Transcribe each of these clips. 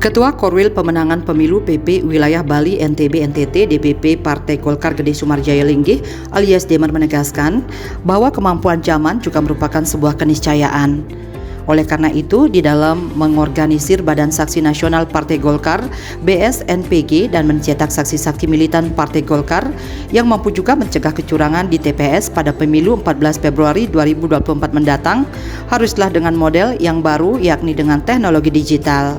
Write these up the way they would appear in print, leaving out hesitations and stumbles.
Ketua Korwil Pemenangan Pemilu PP Wilayah Bali NTB NTT DPP Partai Golkar Gede Sumarjaya Linggih alias Demer menegaskan bahwa kemampuan zaman juga merupakan sebuah keniscayaan. Oleh karena itu, di dalam mengorganisir Badan Saksi Nasional Partai Golkar BSNPG dan mencetak saksi-saksi militan Partai Golkar yang mampu juga mencegah kecurangan di TPS pada pemilu 14 Februari 2024 mendatang haruslah dengan model yang baru, yakni dengan teknologi digital.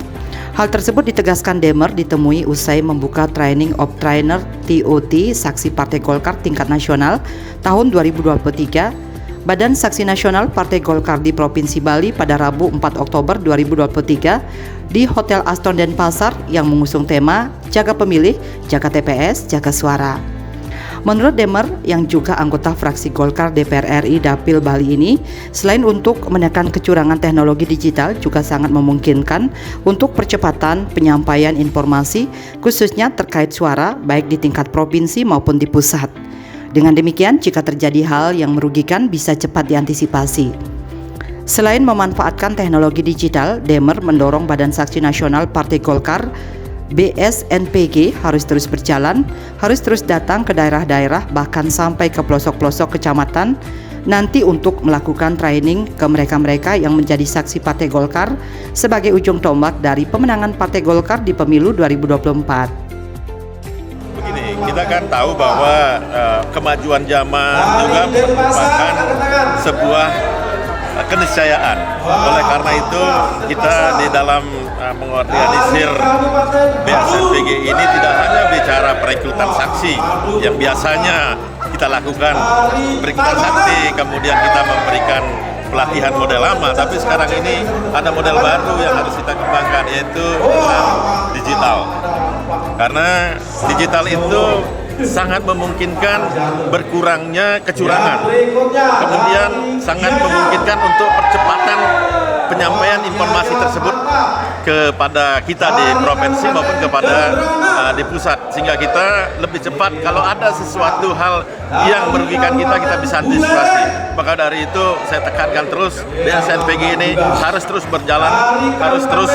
Hal tersebut ditegaskan Demer ditemui usai membuka Training of Trainer TOT Saksi Partai Golkar tingkat nasional tahun 2023 Badan Saksi Nasional Partai Golkar di Provinsi Bali pada Rabu 4 Oktober 2023 di Hotel Aston Denpasar yang mengusung tema Jaga Pemilih, Jaga TPS, Jaga Suara. Menurut Demer yang juga anggota fraksi Golkar DPR RI Dapil Bali ini, selain untuk menekan kecurangan teknologi digital juga sangat memungkinkan untuk percepatan penyampaian informasi khususnya terkait suara baik di tingkat provinsi maupun di pusat. Dengan demikian, jika terjadi hal yang merugikan bisa cepat diantisipasi. Selain memanfaatkan teknologi digital, Demer mendorong Badan Saksi Nasional Partai Golkar BSNPG harus terus berjalan, harus terus datang ke daerah-daerah bahkan sampai ke pelosok-pelosok kecamatan nanti untuk melakukan training ke mereka-mereka yang menjadi saksi Partai Golkar sebagai ujung tombak dari pemenangan Partai Golkar di pemilu 2024. Begini, kita kan tahu bahwa kemajuan zaman juga merupakan sebuah keniscayaan. Oleh karena itu kita di dalam mengorganisir BSNPG ini tidak hanya bicara perekrutan saksi yang biasanya kita lakukan, perekrutan saksi, kemudian kita memberikan pelatihan model lama, tapi sekarang ini ada model baru yang harus kita kembangkan, yaitu digital. Karena digital itu sangat memungkinkan berkurangnya kecurangan, kemudian sangat memungkinkan untuk percepatan penyampaian informasi tersebut kepada kita di provinsi maupun kepada di pusat, sehingga kita lebih cepat kalau ada sesuatu hal yang merugikan kita bisa antisipasi. Maka dari itu saya tekankan terus BSNPG ini harus terus berjalan, harus terus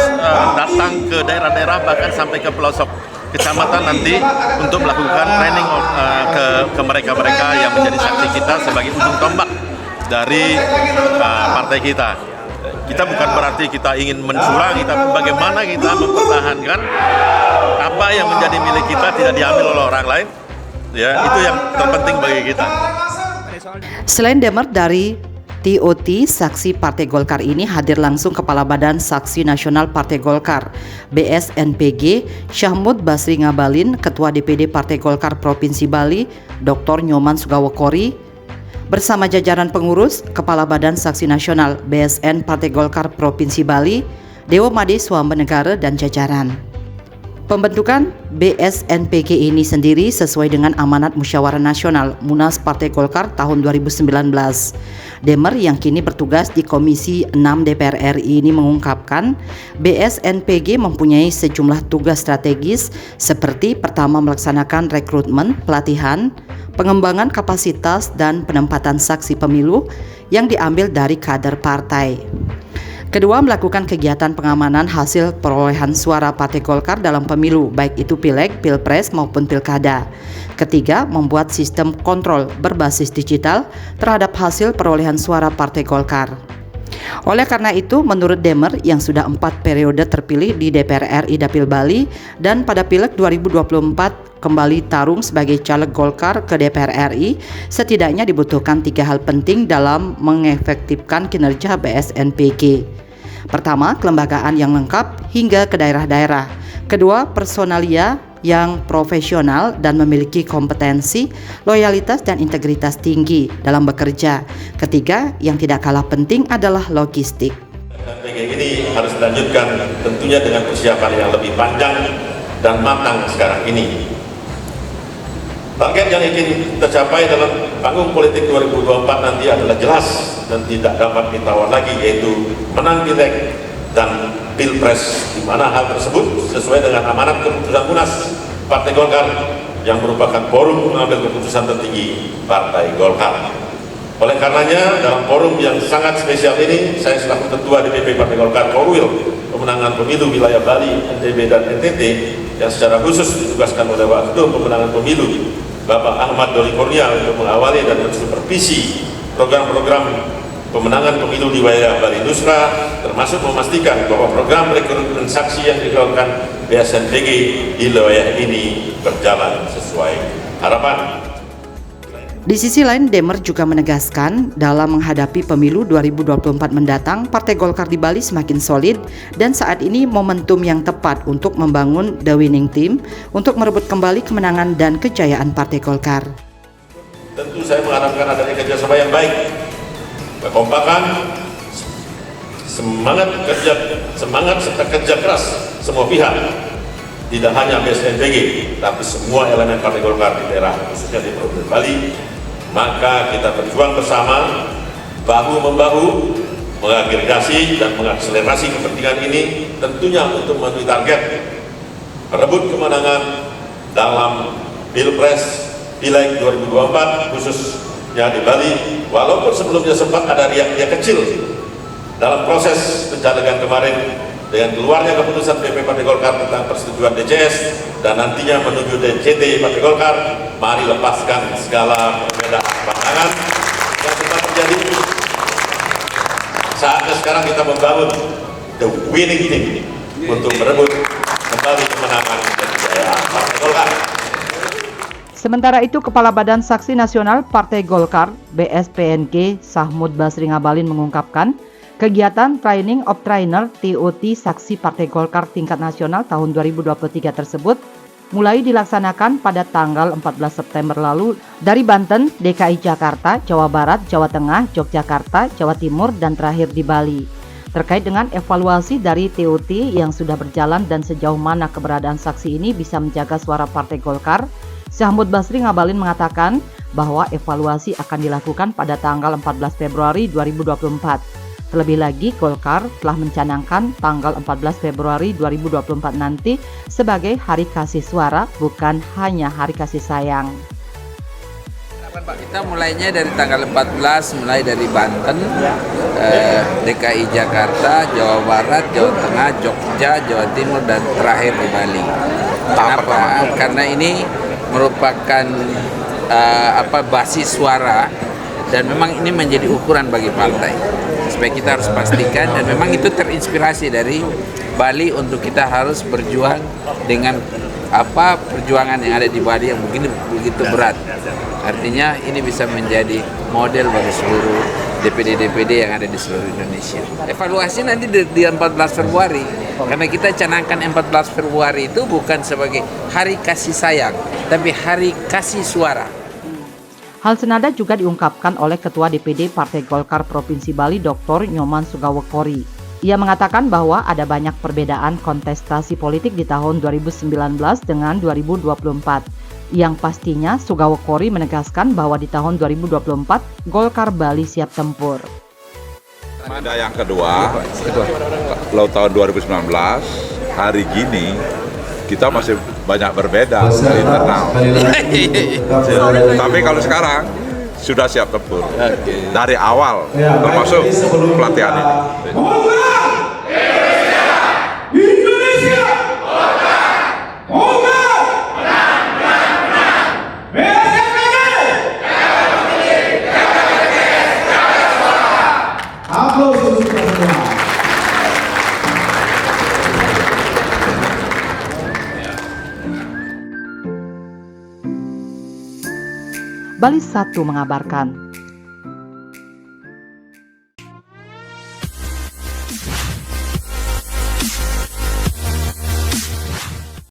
datang ke daerah-daerah bahkan sampai ke pelosok kecamatan nanti untuk melakukan training ke mereka-mereka yang menjadi saksi kita sebagai ujung tombak dari partai kita. Kita bukan berarti kita ingin mencurangi, tapi bagaimana kita mempertahankan apa yang menjadi milik kita tidak diambil oleh orang lain. Ya, itu yang terpenting bagi kita. Selain Demer dari TOT Saksi Partai Golkar ini hadir langsung Kepala Badan Saksi Nasional Partai Golkar BSNPG Syahmud Basri Ngabalin, Ketua DPD Partai Golkar Provinsi Bali Dr. Nyoman Sugawokori bersama jajaran pengurus Kepala Badan Saksi Nasional BSN Partai Golkar Provinsi Bali Dewo Made Swambenegara dan jajaran. Pembentukan BSNPG ini sendiri sesuai dengan amanat Musyawarah Nasional Munas Partai Golkar tahun 2019. Demer yang kini bertugas di Komisi 6 DPR RI ini mengungkapkan BSNPG mempunyai sejumlah tugas strategis seperti pertama melaksanakan rekrutmen, pelatihan, pengembangan kapasitas dan penempatan saksi pemilu yang diambil dari kader partai. Kedua, melakukan kegiatan pengamanan hasil perolehan suara Partai Golkar dalam pemilu, baik itu pileg, pilpres maupun pilkada. Ketiga, membuat sistem kontrol berbasis digital terhadap hasil perolehan suara Partai Golkar. Oleh karena itu, menurut Demer yang sudah 4 periode terpilih di DPR RI Dapil Bali dan pada pileg 2024 kembali tarung sebagai caleg Golkar ke DPR RI, setidaknya dibutuhkan 3 hal penting dalam mengefektifkan kinerja BSNPG. Pertama, kelembagaan yang lengkap hingga ke daerah-daerah. Kedua, personalia yang profesional dan memiliki kompetensi, loyalitas dan integritas tinggi dalam bekerja. Ketiga, yang tidak kalah penting adalah logistik. BSNPG ini harus dilanjutkan tentunya dengan persiapan yang lebih panjang dan matang sekarang ini. Target yang ingin tercapai dalam panggung politik 2024 nanti adalah jelas dan tidak dapat ditawar lagi, yaitu menang pileg dan pilpres, di mana hal tersebut sesuai dengan amanat keputusan Munas Partai Golkar yang merupakan forum mengambil keputusan tertinggi Partai Golkar. Oleh karenanya, dalam forum yang sangat spesial ini, saya selaku Ketua DPP Partai Golkar Korwil Pemenangan Pemilu Wilayah Bali, NTB, dan NTT yang secara khusus ditugaskan oleh Wakil Pemenangan Pemilu Bapak Ahmad Doli Kurnia untuk mengawali dan mensupervisi program-program pemenangan pemilu di wilayah Bali Nusra, termasuk memastikan bahwa program rekrutmen saksi yang dilakukan BSNPG di wilayah ini berjalan sesuai harapan. Di sisi lain, Demer juga menegaskan dalam menghadapi pemilu 2024 mendatang, Partai Golkar di Bali semakin solid dan saat ini momentum yang tepat untuk membangun the winning team untuk merebut kembali kemenangan dan kejayaan Partai Golkar. Tentu saya mengharapkan adanya kerjasama yang baik, kekompakan, semangat serta kerja keras semua pihak, tidak hanya BSNPG, tapi semua elemen Partai Golkar di daerah, khususnya di Provinsi Bali. Maka kita berjuang bersama, bahu-membahu, mengagregasi dan mengakselerasi kepentingan ini, tentunya untuk memenuhi target merebut kemenangan dalam Pilpres Pileg 2024, khususnya di Bali. Walaupun sebelumnya sempat ada riak-riak kecil dalam proses pencalegan kemarin, dengan keluarnya keputusan PP Partai Golkar tentang persetujuan DCS dan nantinya menuju DCT Partai Golkar, mari lepaskan segala perbedaan pandangan yang sempat terjadi. Saatnya sekarang kita membangun the winning team untuk merebut kembali kemenangan dan kejayaan Partai Golkar. Sementara itu, Kepala Badan Saksi Nasional Partai Golkar (BSPNG) Syahmud Basri Ngabalin mengungkapkan, kegiatan Training of Trainer TOT Saksi Partai Golkar tingkat nasional tahun 2023 tersebut mulai dilaksanakan pada tanggal 14 September lalu dari Banten, DKI Jakarta, Jawa Barat, Jawa Tengah, Yogyakarta, Jawa Timur, dan terakhir di Bali. Terkait dengan evaluasi dari TOT yang sudah berjalan dan sejauh mana keberadaan saksi ini bisa menjaga suara Partai Golkar, Syahmud Basri Ngabalin mengatakan bahwa evaluasi akan dilakukan pada tanggal 14 Februari 2024. Terlebih lagi, Golkar telah mencanangkan tanggal 14 Februari 2024 nanti sebagai Hari Kasih Suara, bukan hanya Hari Kasih Sayang. Kita mulainya dari tanggal 14, mulai dari Banten, DKI Jakarta, Jawa Barat, Jawa Tengah, Jogja, Jawa Timur, dan terakhir di Bali. Kenapa? Karena ini merupakan basis suara dan memang ini menjadi ukuran bagi partai. Supaya kita harus pastikan, dan memang itu terinspirasi dari Bali untuk kita harus berjuang dengan perjuangan yang ada di Bali yang begitu berat. Artinya ini bisa menjadi model bagi seluruh DPD-DPD yang ada di seluruh Indonesia. Evaluasi nanti di 14 Februari, karena kita canangkan 14 Februari itu bukan sebagai Hari Kasih Sayang, tapi Hari Kasih Suara. Hal senada juga diungkapkan oleh Ketua DPD Partai Golkar Provinsi Bali Dr. Nyoman Sugawokori. Ia mengatakan bahwa ada banyak perbedaan kontestasi politik di tahun 2019 dengan 2024. Yang pastinya Sugawokori menegaskan bahwa di tahun 2024 Golkar Bali siap tempur. Ada yang kedua, kalau tahun 2019, hari gini kita masih banyak berbeda dari internal. Tapi kalau sekarang sudah siap tempur dari awal, termasuk pelatihan ini. Bali 1 mengabarkan,